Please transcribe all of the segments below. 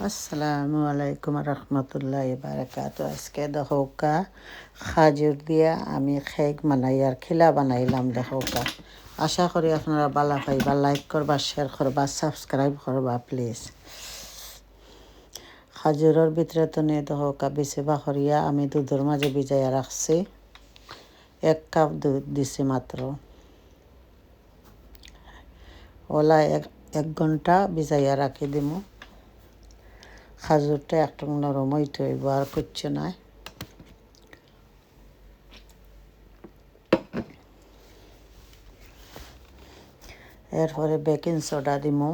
আসসালামু আলাইকুম রহমতুল্লাহি বারাকাতু। আজকে দেখোকা খাজুর দিয়া আমি খেক বানাই আর খিলা বানাইলাম দেখোকা। আশা করি আপনারা বালা পাইবা, লাইক করবা, শেয়ার করবা, সাবস্ক্রাইব করবা প্লিজ। খাজুরের ভিতরে তো নিয়ে দেখোকা বেশিবা করিয়া আমি দুধের মাঝে ভিজাইয়া রাখছি। 1 কাপ দুধ দিছি মাত্র। ওলা এক ঘন্টা ভিজাইয়া রাখি দিমু। খাজুরটা একটু নরম হইতে হইব, আর কিচ্ছু নাই। এরপরে বেকিং সোডা দিমু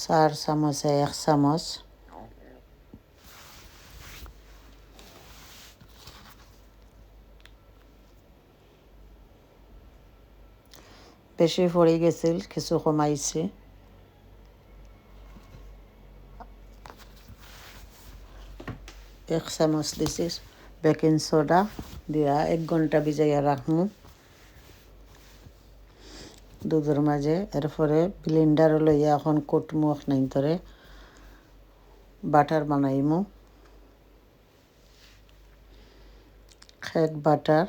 4 চামচে 1 চামচ। বেশি পড়ে গেছিল, কিছু কমাইছি। এক চামচ দিছি বেকিং সোডা দিয়া 1 ঘন্টা ভিজাইয়া রাখমু দুধের মাঝে। এরপরে ব্লেন্ডার লইয়া এখন কুটমু, নাই ধরে বাটার বানাইমু। খেক বাটার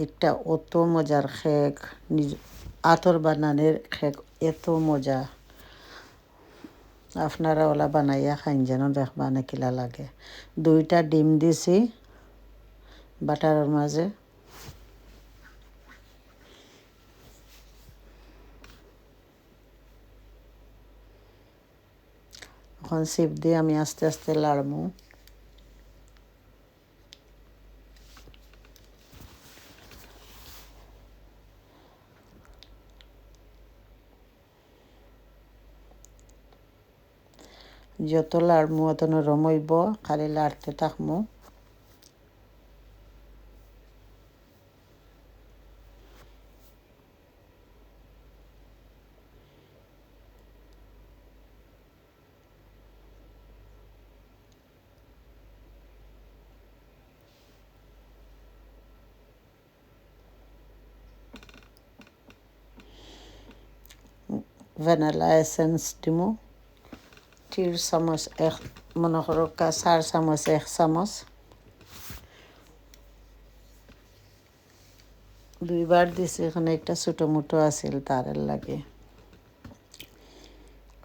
একটা অত মজার খেক, আতর বানানের খেক, এত মজা। আপনারা ওলা বানাইয়া খাইন যেন, দেখবা কিলা লাগে। 2টা ডিম দিছি বাটারের মাঝে। এখন সিপ দিয়ে আমি আস্তে আস্তে লাড়মু। যত লাড়মু অত নরম হইব, খালি লাড়তে থাকমু। ভ্যানিলা এসেন্স দিমু 3 চামচ, মনে করো 4 চামচ 1 চামচ। 2বার দিছি, এখানে একটা ছোটো মুটো আছিল তারের লাগে।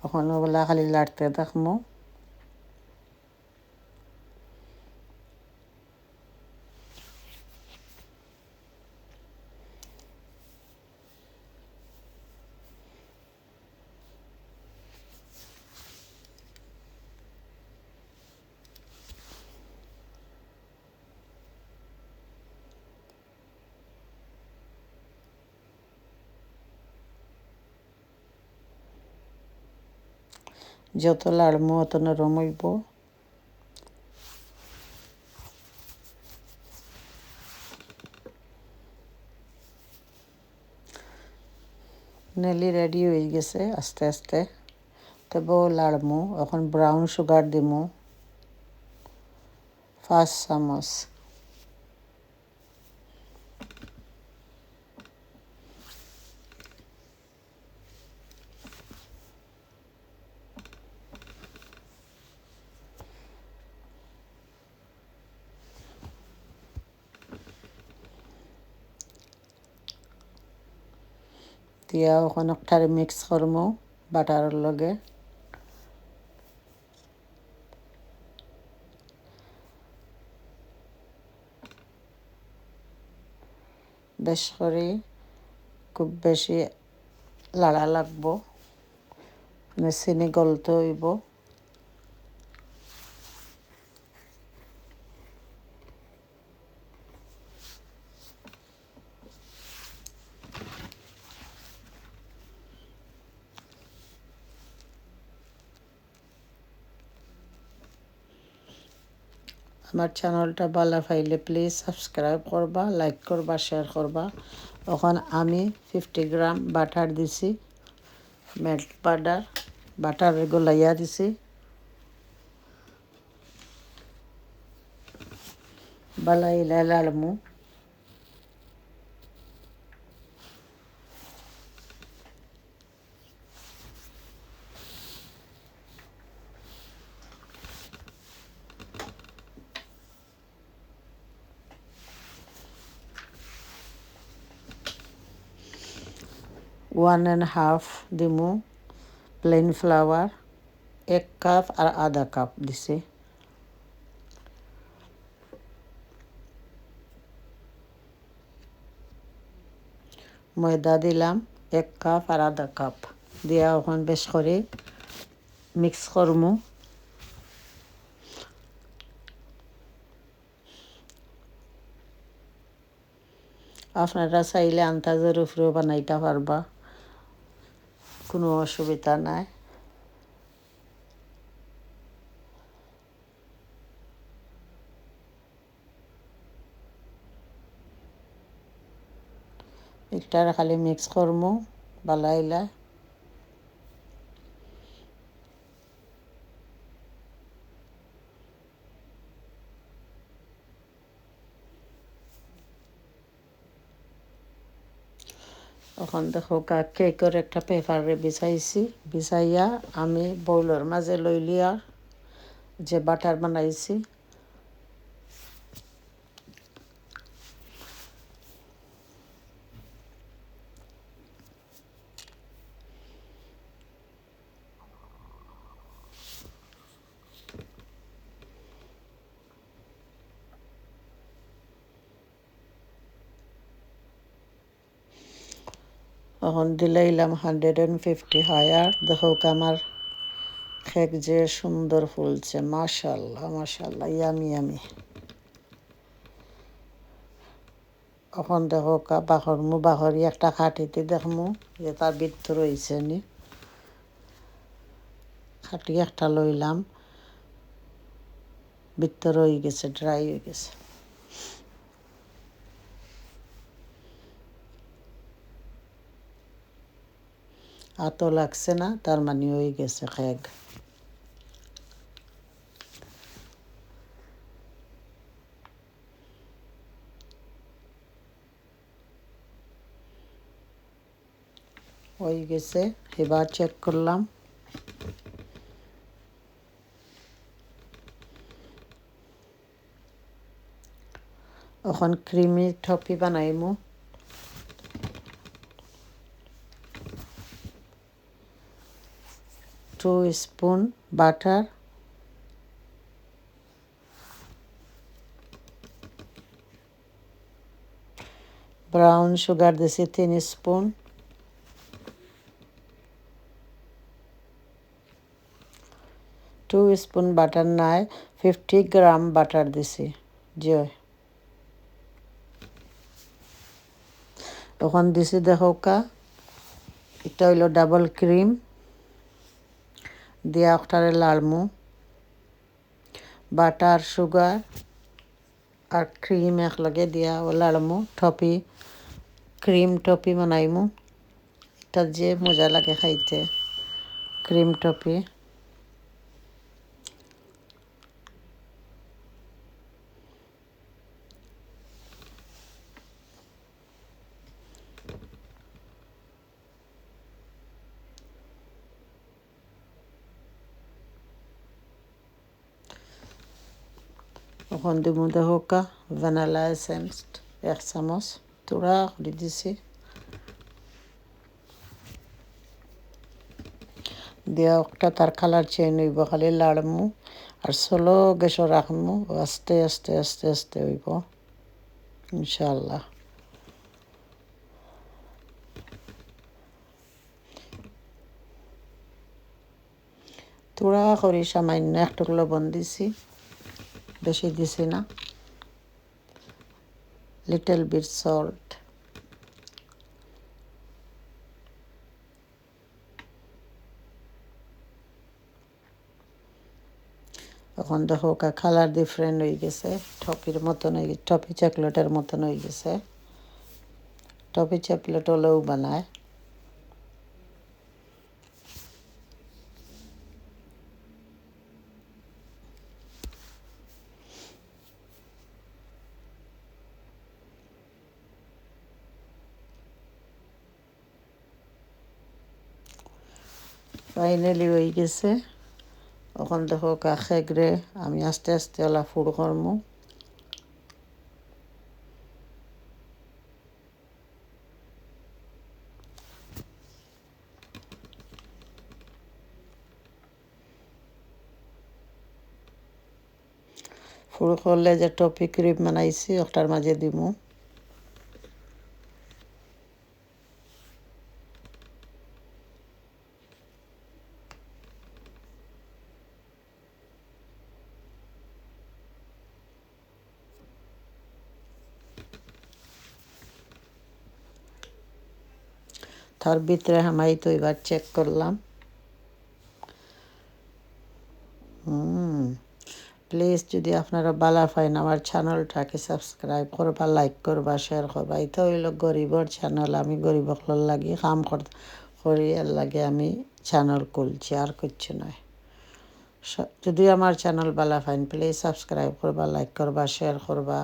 এখন ওগুলা খালি লাড়তে থাকমু। যত লাড়মু অত নরম হইব। নেলি রেডি হয়ে গেছে আস্তে আস্তে। তবুও লাড়মু। এখন ব্রাউন সুগার দিমু 5 চামচ। দিয়া ওখানে একটারে মিক্স করমু বাটারের লগে। বেশ করে, খুব বেশি লাড়া লাগবো, চিনি গলতে হইব। আমার চ্যানেলটা ভালো পাইলে প্লিজ সাবস্ক্রাইব করবা, লাইক করবা, শেয়ার করবা। এখন আমি 50 গ্রাম বাটার দিছি, মেল্ট বাটার গলাইয়া দিছি। বালাই লাড়মু। 1.5 দিমু প্লেন ফ্লাওয়ার, 1 কাপ আর আধা কাপ দিছি। ময়দা দিলাম 1 কাপ আর আধা কাপ দিয়া ওখান বেশ করে মিক্স করমু। আপনারা চাইলে আন্দাজের উপরেও বানাইতে পারবা, কোনো অসুবিধা নাই। একটার খালি মিক্স করমু বালাইলা। এখন দেখো কেকের একটা পেপারে বিছাইছি, বিছাইয়া আমি বউলের মাঝে লইলিয়া যে বাটার বানাইছি এখন দিলাইলাম 150 হায়ার। দেখো আমার কেক যে সুন্দর ফুলছে, মাশাআল্লাহ মাশাআল্লাহ, ইয়ামি ইয়ামি। এখন দেখো বাহরি একটা খাটিতে দেখমু যে তার ভিতর রয়েছে নি। খাটি একটা লইলাম, ভিতর হয়ে গেছে, ড্রাই হয়ে গেছে। আতো লাগছে না, তার মানে হয়ে গেছে কেক। হয়ে গেছে, এবার চেক করলাম। এখন ক্রিমি টপি বানাইমু। 2 স্পুন বাটার, ব্রাউন সুগার দিছি 3 স্পুন, টু স্পুন বাটার নাই 50 গ্রাম বাটার দিছি। যে এখন দিছি দেখো এটা হইল ডাবল ক্রিম দিয়া একটারে লাড়মু। বাটার সুগার আর ক্রিম একলগে দিয়া লাড়মু, টপি ক্রিম টপি বানাইমু। এটা যে মজা লাগে খাইতে, ক্রিম টপি। এখন দিব দেখো ভ্যানিলা এসেন্স 1 চামচ তোড়া করে দিছি। দিয়া একটা তার কালার চেঞ্জ হইব, খালি লাড়মু আর স্লো গ্যাসও রাখমু, আস্তে আস্তে আস্তে আস্তে হইব ইনশাআল্লাহ। তোড়া করি সামান্য একটু লবণ দিছি, বেশি দিছি না, লিটল বিট সল্ট। এখন দেখো কালার ডিফারেন্ট হয়ে গেছে, টপির মতন হয়ে গেছে, টপি চকলেটের মতন হয়ে গেছে। টপি চকলেট হলেও বানায়। ফাইনালি হয়ে গেছে। এখন দেখো কেকরে আমি আস্তে আস্তে ওলা ফুড করমু। ফুল করলে যে টপি ক্রিম বানাইছি ওটার মাঝে দিমু। তার ভিতরে হামাই তো এবার চেক করলাম। প্লিজ যদি আপনারা বালা পাইন আমার চ্যানেলটাকে সাবস্ক্রাইব করবা, লাইক করবা, শেয়ার করবা। এটা হইল গরিবর চ্যানেল, আমি গরিবকলর লাগি কাম করি, এর লাগে আমি চ্যানেল খুলছি, আর কিচ্ছু নয়। যদি আমার channel Bala pine please subscribe করবা, লাইক করবা, শেয়ার করবা,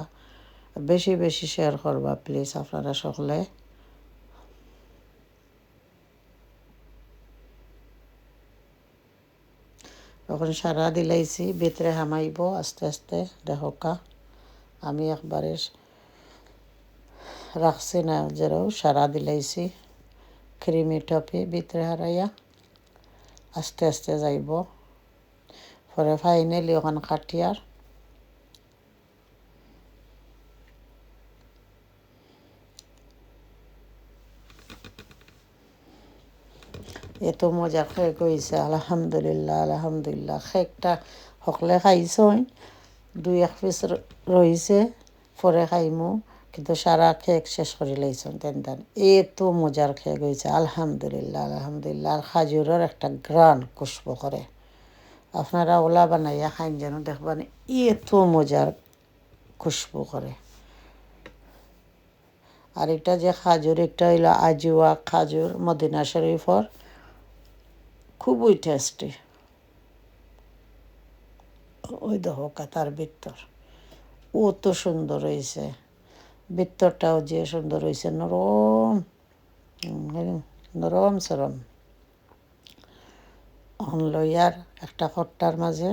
বেশি বেশি শেয়ার করবা প্লিজ আপনারা সকলে। তখন সারা দিলাইছি, ভিতরে হামাইব আস্তে আস্তে। দেখোকা আমি একবারে রাখছি না, যেরাও সারা দিলাইছি ক্রিমি টপি ভিতরে হারাইয়া আস্তে আস্তে যাইব। পরে ফাইনালি ওখান কাটিয়ার এত মজা খেক হয়েছে, আলহামদুলিল্লাহ আলহামদুলিল্লাহ। খেকটা সকলে খাইছই, 2-1 পিস রয়েছে, পরে খাইমু, কিন্তু সারা খেক শেষ করে লাইছন তেন। এত মজার খেক হয়েছে, আলহামদুলিল্লাহ আলহামদুলিল্লাহ। আর খাজুরের একটা গ্রান খুশবু করে। আপনারা ওলা বানাইয়া খাইন যেন দেখবেন এত মজার খুশবু করে। আর এটা যে খাজুর, একটা হইল আজওয়া খাজুর মদিনা শরীফর, খুবই টেস্টি। ওই দেখো কাতার ভিতর ও তো সুন্দর হয়েছে, ভিতরটাও যে সুন্দর হয়েছে, নরম নরম সরম। অন লইয়ার একটা খট্টার মাঝে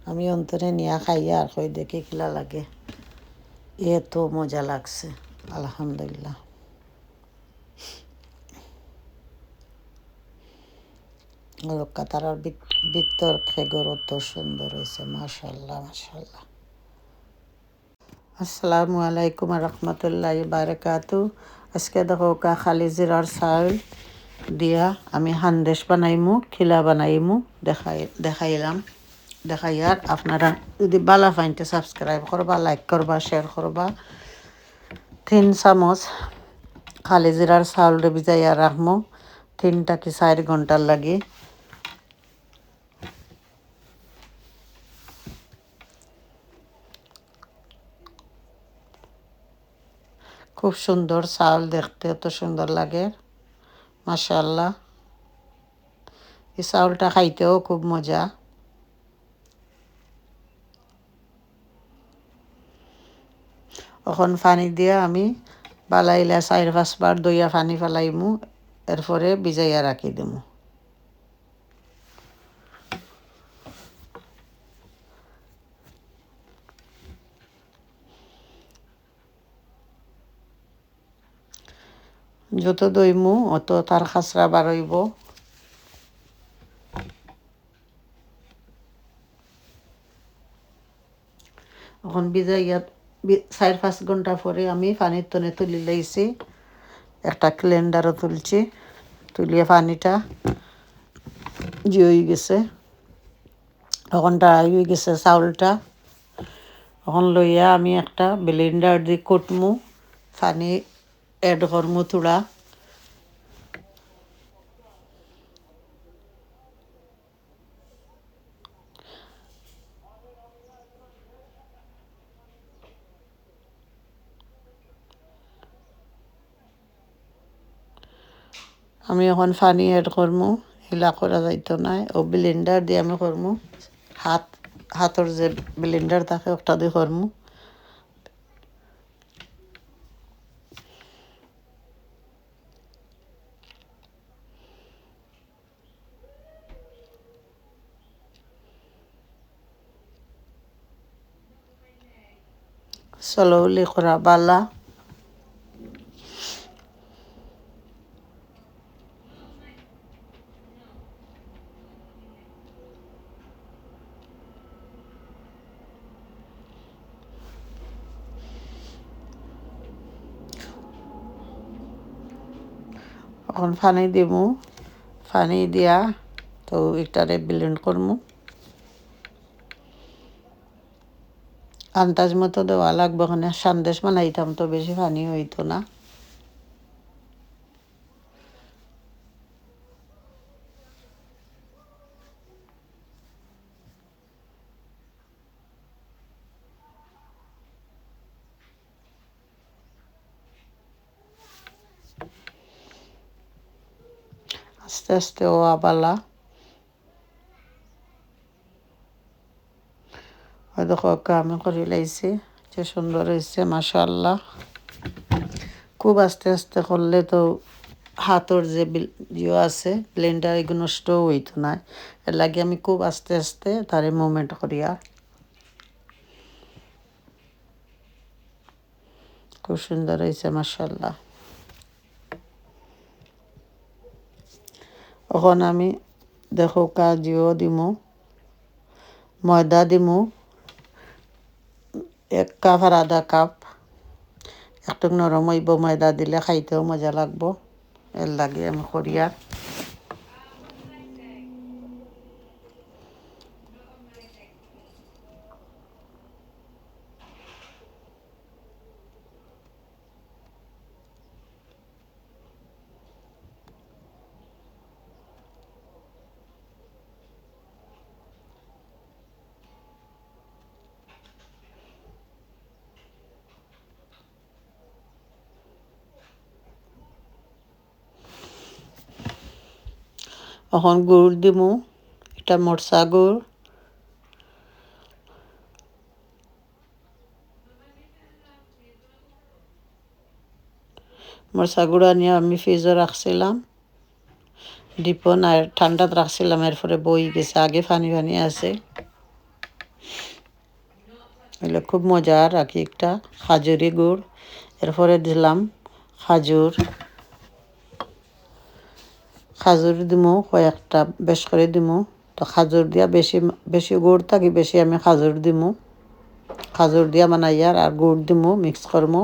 আমি অন্তরে নিয়া খাইয়া আর কই দেখি কিলা লাগে। এত মজা লাগছে, আলহামদুলিল্লাহ। কাতারার ভিতর খেগর অত সুন্দর হয়েছে, মাশাল্লাহ মাশাল্লাহ। আসসালামু আলাইকুম রহমতুল্লাহি বারাকাতু। আজকে দেখো খালি জিরার চাউল দিয়া আমি হান্দেশ বানাইমু, খিলা বানাইমু, দেখাইয়ার আপনারা যদি বালা ফাইনতে সাবস্ক্রাইব করবা, লাইক করবা, শেয়ার করবা। 3 চামচ খালি জিরার চাউলটা ভিজাইয়া রাখমু 3 কি 4 ঘন্টার লাগি। খুব সুন্দর চাউল, দেখতে এত সুন্দর লাগে, মাশাআল্লাহ। এই চাউলটা খাইতেও খুব মজা। এখন পানি দিয়া আমি বালাইলা 4-5 বার দইয়া পানি ফেলাইমু, এরপরে ভিজাইয়া রাখি দিমু। যত দইমু অত তার খাসরা বাড়ইব। এখন ভিজাইয়া 4-5 ঘন্টা পরে আমি পানির তনে তুলি লাইছি, একটা ক্লেন্ডারও তুলছি, তুলিয়ে পানিটা যে হয়ে গেছে, ওখানটা হয়ে গেছে চাউলটা। এখন লইয়া আমি একটা ব্লেন্ডার দিয়ে কুটমু, পানি এড করমু থোড়া। আমি এখন পানি এড করমু, হিলা করা যাইতো না, ও ব্লেন্ডার দিয়ে আমি করমু। হাতর যে ব্লেন্ডার থাকে ওটা দিয়ে করমু। স্লোলি করা বালা। এখন পানি দিমু, পানি দিয়া তো এটারে ব্লেন্ড করমু। আন্দাজ মতো দেওয়া লাগবে, ওখানে সন্দেশ বানাইতাম তো বেশি পানি হইতো না। আস্তে আস্তে ও আবালা ওই দেখো আমি করে লাইছি, যে সুন্দর হয়েছে মাশাআল্লাহ। খুব আস্তে আস্তে করলে তো হাতর যে আছে ব্লেন্ডার এগুলো নষ্ট হইতো না, এর লাগে আমি খুব আস্তে আস্তে তারে মুভমেন্ট করিয়া। খুব সুন্দর হয়েছে মাশাআল্লাহ। এখন আমি দেখো কাজুও দিমু, ময়দা দিমু 1 কাপ আর আধা কাপ। একটু নরম হইব, ময়দা দিলে খাইতেও মজা লাগবো, এর লাগে আমি করিয়া। এখন গুড় দিমু, এটা মরচা গুড়। মরচা গুঁড়ো নিয়ে আমি ফ্রিজে রাখছিলাম, ডিপো না ঠান্ডাত রাখছিলাম, এরপরে বই গেছে, আগে পানি পানি আছে। এগুলো খুব মজার আর কি একটা খাজুরি গুড়। এরপরে দিলাম খাজুর, খাজুর দিমু কয়েকটা, বেশ করে দিমু। তো খাজুর দিয়া বেশি বেশি গুড় থাকি বেশি আমি খাজুর দিমু, খাজুর দিয়া বানাইয়ার আর গুড় দিমু, মিক্স করমু।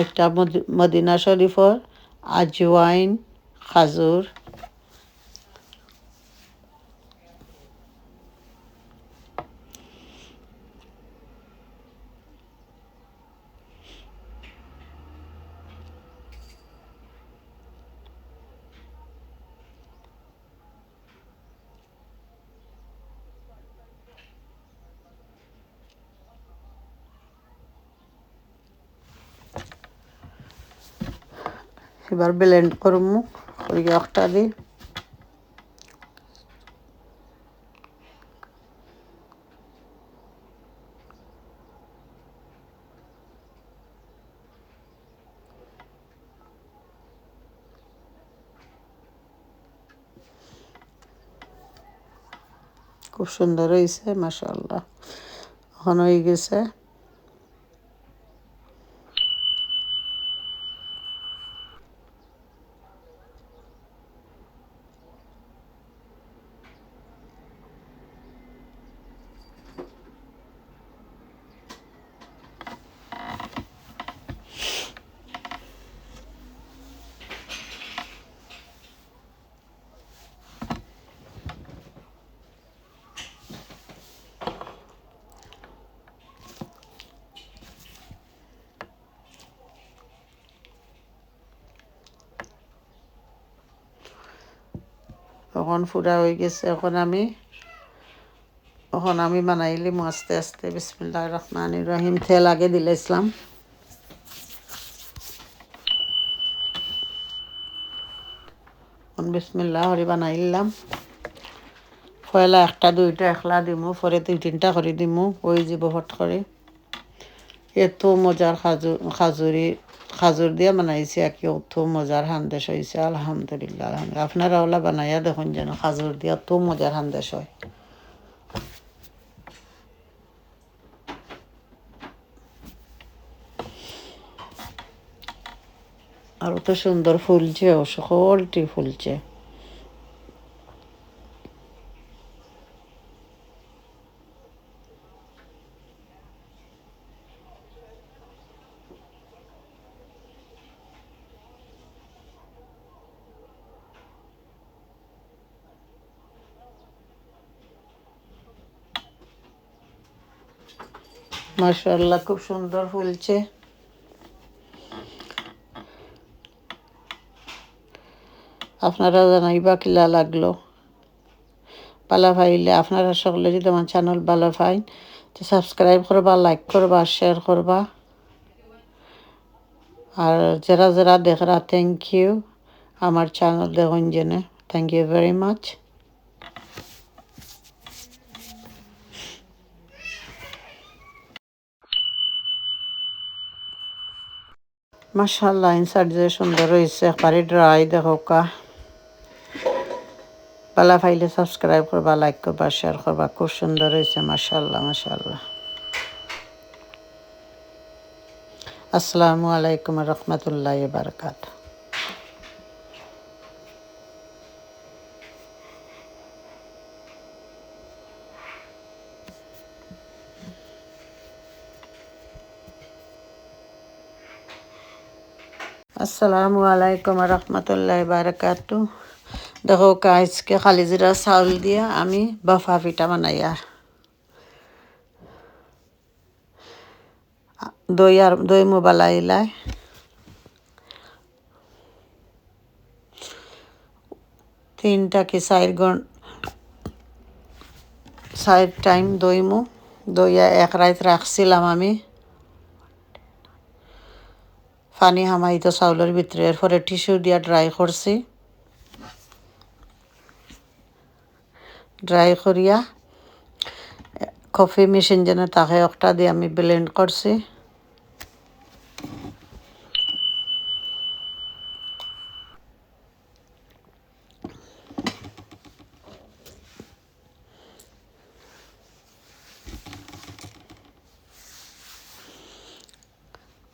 একটা মদিনা শরীফর আজওয়াইন, খাজুর। এবার ব্লেন্ড করমু ওই একটা দিয়ে। খুব সুন্দর হয়েছে মাশাআল্লাহ। এখন হয়ে গেছে। এখন ফুরা হয়ে গেছে। এখন আমি বানাইলিম আস্তে আস্তে। বিসমিল্লাহির রহমানির রহিম। তেল আগে দিলাম, বিসমিল্লাহ করে বানাইলাম। পয়লা একটা দুইটা একলা দিমু, পরে 2-3টা করে দিমু, ওই যাব ফট করে। এত মজার খাজুর দিয়া বানাইছি আর কি, অত মজার হান্দেশ হয়েছে আলহামদুলিল্লাহ। আপনারা ওলা বানাইয়া দেখুন যেন, খাজুর দিয়া তো মজার হান্দেশ হয়। আর অত সুন্দর ফুলছে, সকলটি ফুলছে। মাশাআল্লাহ, খুব সুন্দর ফুলছে। আপনারা জানাইবা কিলা লাগলো। ভালো পাইলে আপনারা সকলে যদি আমার চ্যানেল ভালো পাইন তো সাবস্ক্রাইব করবা, লাইক করবা, শেয়ার করবা। আর যারা যারা দেখরা থ্যাংক ইউ। আমার চ্যানেল দেখুন জেনে থ্যাংক ইউ ভেরি মাচ। মাশাআল্লাহ, ইনসাইড যে সুন্দর হয়েছে, একবারে ড্রাই দেখো কা। ভালো পাইলে সাবস্ক্রাইব করবা, লাইক করবা, শেয়ার করবা। খুব সুন্দর হয়েছে, মাশাআল্লাহ মাশাআল্লাহ। আসসালামু আলাইকুম রহমতুল্লাহ বারাকাতুহু। আসসালামু আলাইকুম রহমতুল্লাহ বারাকাতুহু। দেখো আজকে খালি জিরা চাউল দিয়া আমি বাফা পিঠা বানাই। আর দই মোবাইলাই 3টা কি 4 টাইম দইয়া এক রাত রাখছিলাম আমি পানি হামাইতো চাউলের ভিতরে। এরপরে টিস্যু দিয়া ড্রাই করছি। ড্রাই করিয়া কফি মেশিন যেন তাকে একটা দিয়ে আমি ব্লেন্ড করছি।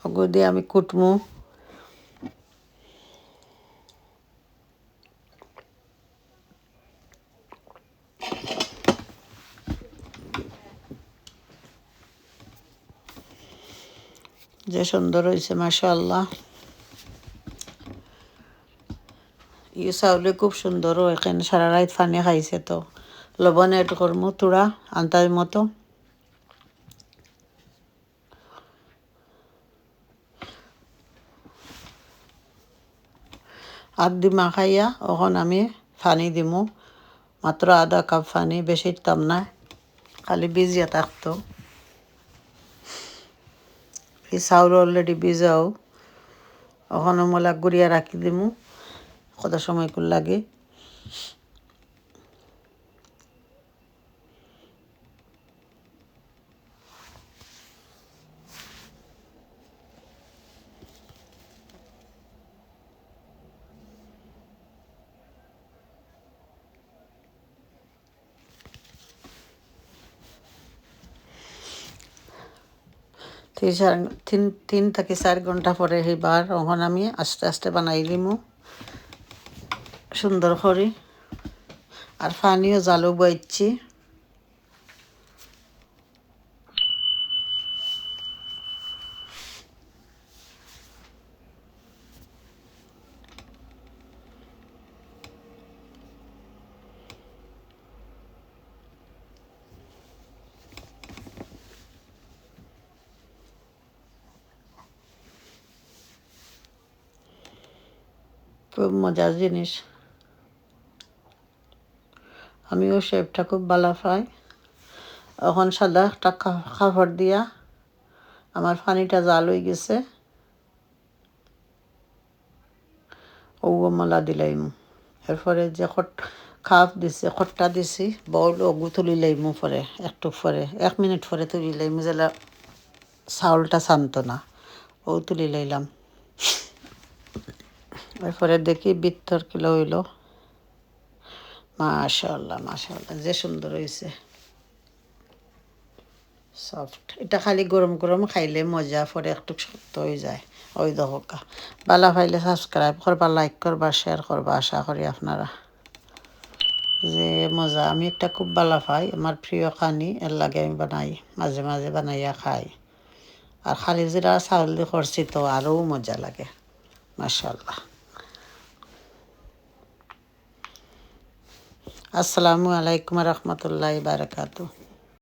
ওগো দিয়ে আমি কুটমু। যে সুন্দর হয়েছে মাশাআল্লাহ। এই চাউলে খুব সুন্দর। এখানে সারা রাত পানি খাইছে তো লবণ এড করমু তোড়া আন্দাজ মতো। আর দি মাখাইয়া ওখান আমি পানি দিমু, মাত্র আধা কাপ পানি, বেশি দিতাম না, খালি ভিজিয়া থাকতো। এই চাউল অলরেডি ভিজাও। ওখানে মলা গুড়িয়া রাখি দিমু কত সময় করে লাগে। তিন থেকে 4 ঘন্টা পরে সেইবার ওখানে আমি আস্তে আস্তে বানাই দিমু সুন্দর করে। আর পানিও জালু বইছি। খুব মজার জিনিস। আমিও শেপটা খুব ভালো পাই। এখন সাদা একটা কাপড় দিয়া আমার পানিটা জাল হয়ে গেছে। ও মলা দিলাইমু। এরপরে যে খাপ দিছি খট্টা দিছি বউল ওগু তুলি লাইমু পরে একটু পরে 1 মিনিট পরে তুলি লাইমু, যেলা চাউলটা শান্ত না। ও তুলি লাইলাম। এরপরে দেখি ভিতর কিলো হইল। মাশাআল্লাহ মাশাআল্লাহ, যে সুন্দর হয়েছে। সফট এটা খালি গরম গরম খাইলে মজা পরে একটু শক্ত হয়ে যায় ওই দহকা বালা পাইলে সাবস্ক্রাইব করবা লাইক করবা শেয়ার করবা আশা করি আপনারা যে মজা আমি একটা খুব বালা পাই আমার প্রিয় খানি এর লাগে আমি বানাই মাঝে মাঝে বানাইয়া খাই আর খালি জিরা চাউল দিয়ে করছি তো আরও মজা লাগে মাশাআল্লাহ আসসালামু আলাইকুম রহমতুল্লাহ বারাকাতু